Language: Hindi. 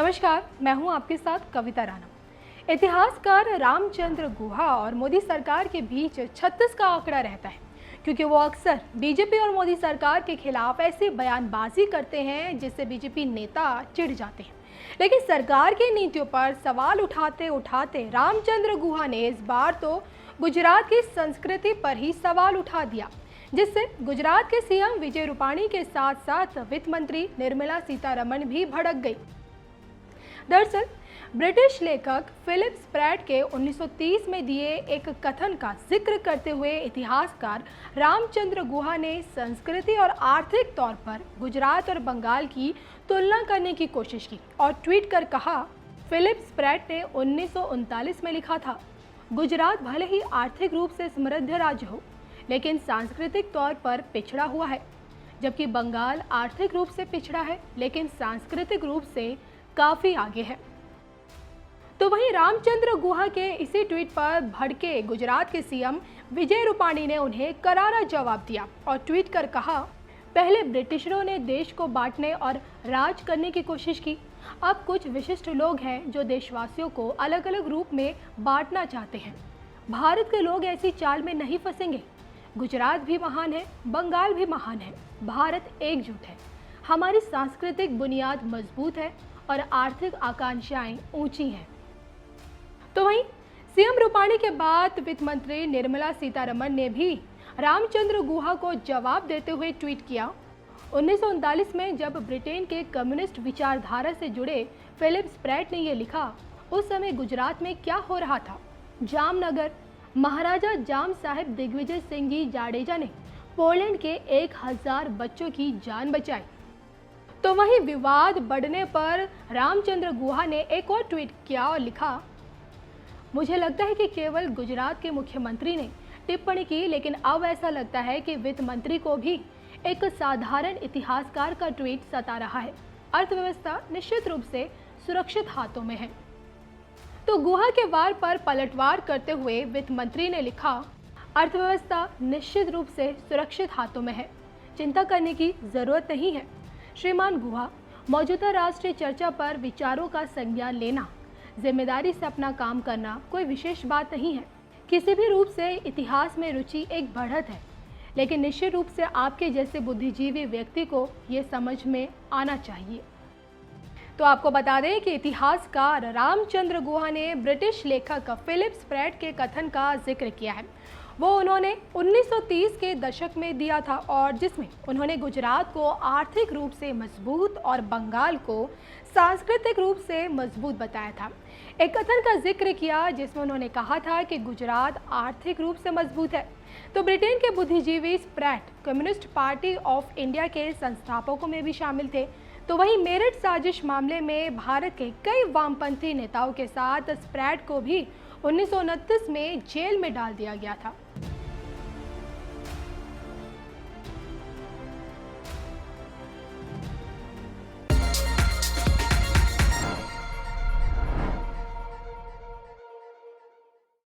नमस्कार, मैं हूं आपके साथ कविता राणा। इतिहासकार रामचंद्र गुहा और मोदी सरकार के बीच 36 का आंकड़ा रहता है, क्योंकि वो अक्सर बीजेपी और मोदी सरकार के खिलाफ ऐसी बयानबाजी करते हैं जिससे बीजेपी नेता चिढ़ जाते हैं। लेकिन सरकार की नीतियों पर सवाल उठाते उठाते रामचंद्र गुहा ने इस बार तो गुजरात की संस्कृति पर ही सवाल उठा दिया, जिससे गुजरात के सीएम विजय रूपाणी के साथ साथ वित्त मंत्री निर्मला सीतारमण भी भड़क गई। दरअसल ब्रिटिश लेखक फिलिप स्प्रैट के 1930 में दिए एक कथन का जिक्र करते हुए इतिहासकार रामचंद्र गुहा ने संस्कृति और आर्थिक तौर पर गुजरात और बंगाल की तुलना करने की कोशिश की और ट्वीट कर कहा, फिलिप स्प्रैट ने 1939 में लिखा था, गुजरात भले ही आर्थिक रूप से समृद्ध राज्य हो, लेकिन सांस्कृतिक तौर पर पिछड़ा हुआ है, जबकि बंगाल आर्थिक रूप से पिछड़ा है लेकिन सांस्कृतिक रूप से काफी आगे है। तो वहीं रामचंद्र गुहा के इसी ट्वीट पर भड़के गुजरात के सीएम विजय रूपाणी ने उन्हें करारा जवाब दिया और ट्वीट कर कहा, पहले ब्रिटिशरों ने देश को बांटने और राज करने की कोशिश की, अब कुछ विशिष्ट लोग हैं जो देशवासियों को अलग अलग रूप में बांटना चाहते हैं। भारत के लोग ऐसी चाल में नहीं फंसेंगे। गुजरात भी महान है, बंगाल भी महान है, भारत एकजुट है, हमारी सांस्कृतिक बुनियाद मजबूत है और आर्थिक आकांक्षाएं ऊंची हैं। तो वहीं सीएम रूपाणी के बाद वित्त मंत्री निर्मला सीतारमण ने भी रामचंद्र गुहा को जवाब देते हुए ट्वीट किया, 1939 में जब ब्रिटेन के कम्युनिस्ट विचारधारा से जुड़े फिलिप स्प्रैट ने यह लिखा, उस समय गुजरात में क्या हो रहा था। जामनगर महाराजा जाम साहेब दिग्विजय सिंह जी जाडेजा ने पोलैंड के 1000 बच्चों की जान बचाई। तो वहीं विवाद बढ़ने पर रामचंद्र गुहा ने एक और ट्वीट किया और लिखा, मुझे लगता है कि केवल गुजरात के मुख्यमंत्री ने टिप्पणी की, लेकिन अब ऐसा लगता है कि वित्त मंत्री को भी एक साधारण इतिहासकार का ट्वीट सता रहा है। अर्थव्यवस्था निश्चित रूप से सुरक्षित हाथों में है। तो गुहा के वार पर पलटवार करते हुए वित्त मंत्री ने लिखा, अर्थव्यवस्था निश्चित रूप से सुरक्षित हाथों में है, चिंता करने की जरूरत नहीं है। श्रीमान गुहा, मौजूदा राष्ट्रीय चर्चा पर विचारों का संज्ञान लेना, जिम्मेदारी से अपना काम करना कोई विशेष बात नहीं है। किसी भी रूप से इतिहास में रुचि एक बढ़त है, लेकिन निश्चित रूप से आपके जैसे बुद्धिजीवी व्यक्ति को ये समझ में आना चाहिए। तो आपको बता दें कि इतिहासकार रामचंद्र गुहा ने ब्रिटिश लेखक फिलिप स्प्रैट के कथन का जिक्र किया है। वो उन्होंने 1930 के दशक में दिया था और जिसमें उन्होंने गुजरात को आर्थिक रूप से मजबूत और बंगाल को सांस्कृतिक रूप से मजबूत बताया था। एक कथन का जिक्र किया जिसमें उन्होंने कहा था कि गुजरात आर्थिक रूप से मजबूत है। तो ब्रिटेन के बुद्धिजीवी Sprat communist party of India के संस्थापकों में भी शामिल थे। तो वहीं मेरठ साजिश मामले में भारत के कई वामपंथी नेताओं के साथ स्प्रैट को भी 1929 में जेल में डाल दिया गया था।